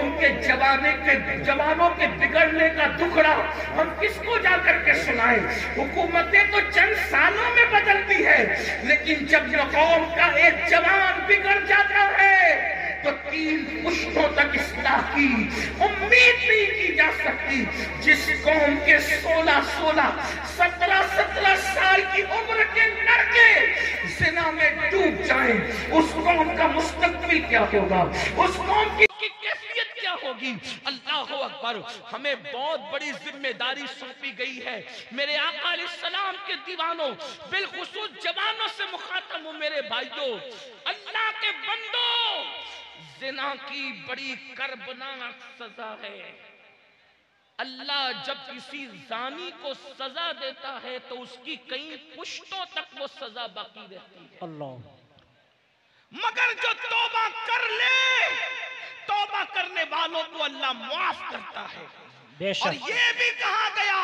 कौम के जवानों के बिगड़ने का दुखड़ा हम किसको जाकर के सुनाएं? हुकूमतें तो चंद सालों में बदलती है, लेकिन जब कौम का एक जवान बिगड़ जाता है तो 3 पुश्तों तक इस्लाह की उम्मीद नहीं की जा सकती। जिस कौम के 16-16, 17-17 साल की उम्र के लड़के ज़िना में डूब जाएं, उस कौम का मुस्तकबिल क्या होगा? उस कौम की कैफियत क्या होगी? अल्लाह अकबर। हमें बहुत बड़ी जिम्मेदारी सौंपी गई है। मेरे आका अलैहिस्सलाम के दीवानों, बिलखुसूस जवानों से मुखातब हूं मेरे भाइयों, अल्लाह के बंदों, ज़िना की बड़ी कर्बनाक सजा है। अल्लाह जब किसी जानी को सजा देता है तो उसकी कई पुश्तों तक वो सजा बाकी रहती है। अल्लाह। मगर जो तौबा कर ले, तौबा करने वालों को अल्लाह माफ करता है। और ये भी कहा गया,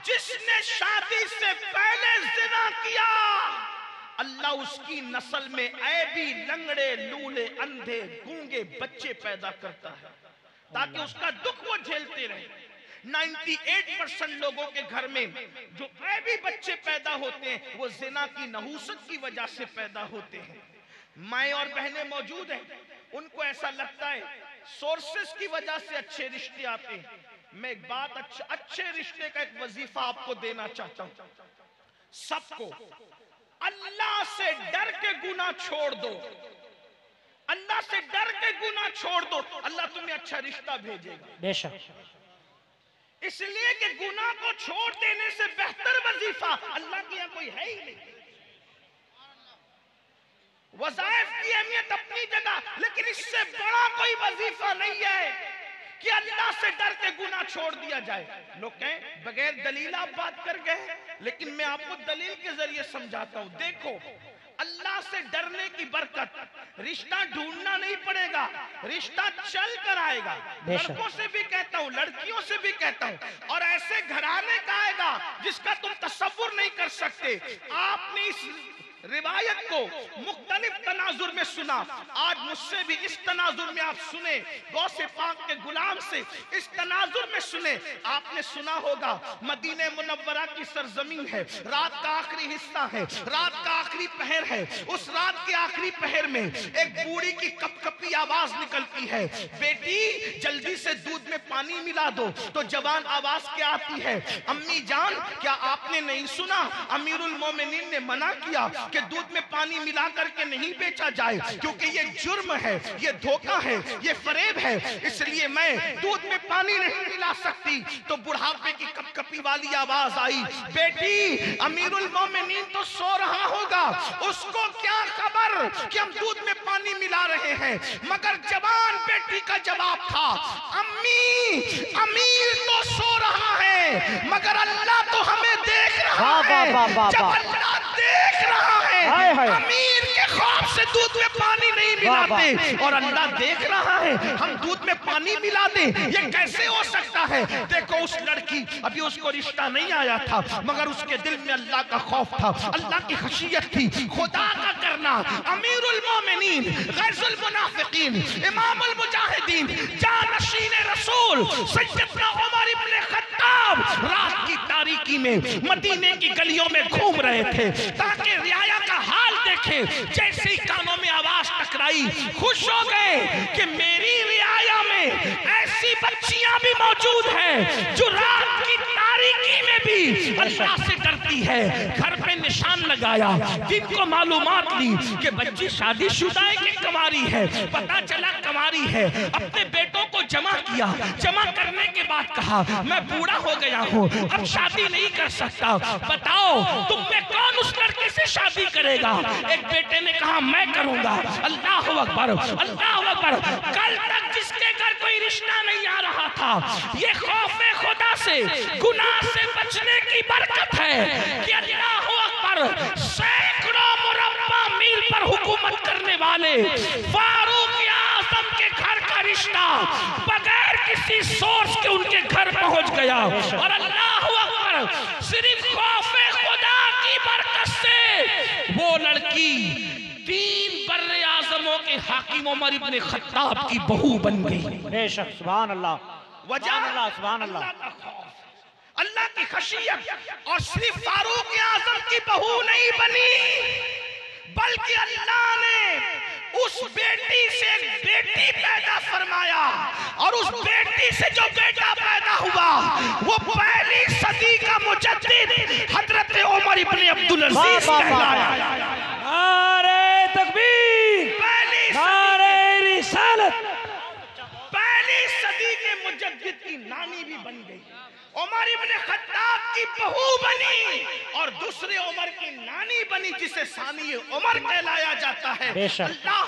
जिसने शादी से पहले ज़िना किया, अल्लाह उसकी नस्ल में ऐबी, लंगड़े, लूले, अंधे, गूंगे बच्चे पैदा करता है ताकि उसका दुख वो झेलते रहे। 98% लोगों के घर में जो ऐबी बच्चे पैदा होते हैं वो ज़िना की नहूसत की वजह से पैदा होते हैं। माएँ और बहनें मौजूद हैं, उनको ऐसा लगता है सोर्सेस की वजह से अच्छे रिश्ते आते हैं। मैं एक बात अच्छे रिश्ते का एक वजीफा आपको देना चाहता हूं। सबको अल्लाह से डर के गुनाह छोड़ दो, अल्लाह से डर के गुनाह छोड़ दो, अल्लाह तुम्हें अच्छा रिश्ता भेजेगा। बेशक। इसलिए कि गुनाह को छोड़ देने से बेहतर वजीफा अल्लाह के यहाँ कोई है ही नहीं। वज़ाइफ की अहमियत अपनी जगह, लेकिन इससे बड़ा कोई वजीफा नहीं है कि अल्लाह से डर के गुनाह छोड़ दिया जाए। लोग कहें बगैर दलील आप बात कर गए, लेकिन मैं आपको दलील के जरिए समझाता हूं। देखो, अल्लाह से डरने की बरकत, रिश्ता ढूंढना नहीं पड़ेगा, रिश्ता चल कर आएगा। लड़कों से भी कहता हूं, लड़कियों से भी कहता हूं, और ऐसे घराने का आएगा जिसका तुम तसव्वुर नहीं कर सकते। आपने इस रिवायत को मुख्तलिफ तनाजुर में सुना, आज मुझसे भी इस तनाजुर में आप सुने, गौसे पाक के गुलाम से इस तनाजुर में सुने। आपने सुना होगा मदीने मुनव्वरा की सरजमीन है, रात का आखिरी हिस्सा है, रात का आखिरी पहर है। उस रात के आखिरी पहर में एक बूढ़ी की कपकपी आवाज निकलती है, बेटी जल्दी से दूध में पानी मिला दो। तो जवान आवाज क्या आती है, अम्मी जान क्या आपने नहीं सुना, अमीरुल मोमिनीन ने मना किया कि दूध में पानी मिला करके नहीं बेचा जाए, क्योंकि ये जुर्म है, ये धोखा है, ये फरेब है, इसलिए मैं दूध में पानी नहीं मिला सकती। तो बुढ़ापे की कपकपी वाली आवाज आई, बेटी अमीरुल मोमिनीन तो सो रहा होगा, उसको क्या खबर कि हम दूध में पानी मिला रहे हैं। मगर जवान बेटी का जवाब था, अम्मी अमीर तो सो रहा है, मगर अल्लाह तो हमें देख रहा है। जब अल्लाह देख रहा है, अमीर के खौफ से दूध में पानी नहीं मिलाते, और अल्लाह देख रहा है हम दूध में पानी मिला दे, ये कैसे हो सकता है। देखो उस लड़की, अभी उसको रिश्ता नहीं आया था, मगर उसके दिल में अल्लाह का खौफ था, अल्लाह की खशियत थी, खुदा का करना। अमीरुल मोमिनीन, गैजुल मुनाफिकीन, इमामुल मुजाहिदीन, जानशीन रसूल सैयदना उमर इब्न खत्ताब रात की तारीकी में मदीने की गलियों में घूम रहे थे ताकि रियाया का हाल देखे। जैसे ही कानों में आवाज टकराई, खुश हो गए कि मेरी रियाया में ऐसी बच्चियां भी मौजूद हैं जो रात की तारीकी में भी अल्लाह से डरती है। घर पे निशान लगाया, जिनको मालूमात ली कि बच्ची शादीशुदा है कि कुंवारी है, पता चला कुंवारी है। अपने बेटों को जमा किया, जमा करने के बाद कहा मैं बूढ़ा हो गया हूँ, अब शादी नहीं कर सकता, बताओ तुम में कौन उस लड़के से शादी करेगा। एक बेटे ने कहा मैं करूंगा। अल्लाह अकबर, अल्लाह अकबर। कल तक जिसके घर कोई रिश्ता नहीं आ रहा था, ये खौफे खुदा से, गुनाह से बचने की बरकत है कि अल्लाह अकबर सैकड़ों मुरब्बा मील पर हुकूमत करने वाले फारूक आज़म के घर का रिश्ता बगैर किसी सोर्स के उनके घर पहुंच गया। और अल्लाह अकबर, सिर्फ खौफे खुदा की बरकत से वो लड़की 3 बर्रे आज़मों के के हाकिम उमर इब्ने खत्ताब की बहू बन गई। बेशक, सुभान अल्लाह, वजह सुभान अल्लाह, अल्लाह का खौफ, अल्लाह की खशियत। और सिर्फ फारूक आजम की बहू नहीं बनी, बल्कि अल्लाह ने उस बेटी से एक बेटी पैदा फरमाया, और उस बेटी से जो बेटा पैदा हुआ वो पहली सदी का मुजद्दिद हजरत उमर इब्ने अब्दुल अजीज कहलाया। नारे तकबीर, नारे रिसालत। पहली सदी के मुजद्दिद की नानी भी बन गई, उमर इब्ने खत्ताब की बहू बनी, और दूसरे उमर की नानी बनी जिसे सानी उमर कहलाया जाता है। बेशक। अल्लाह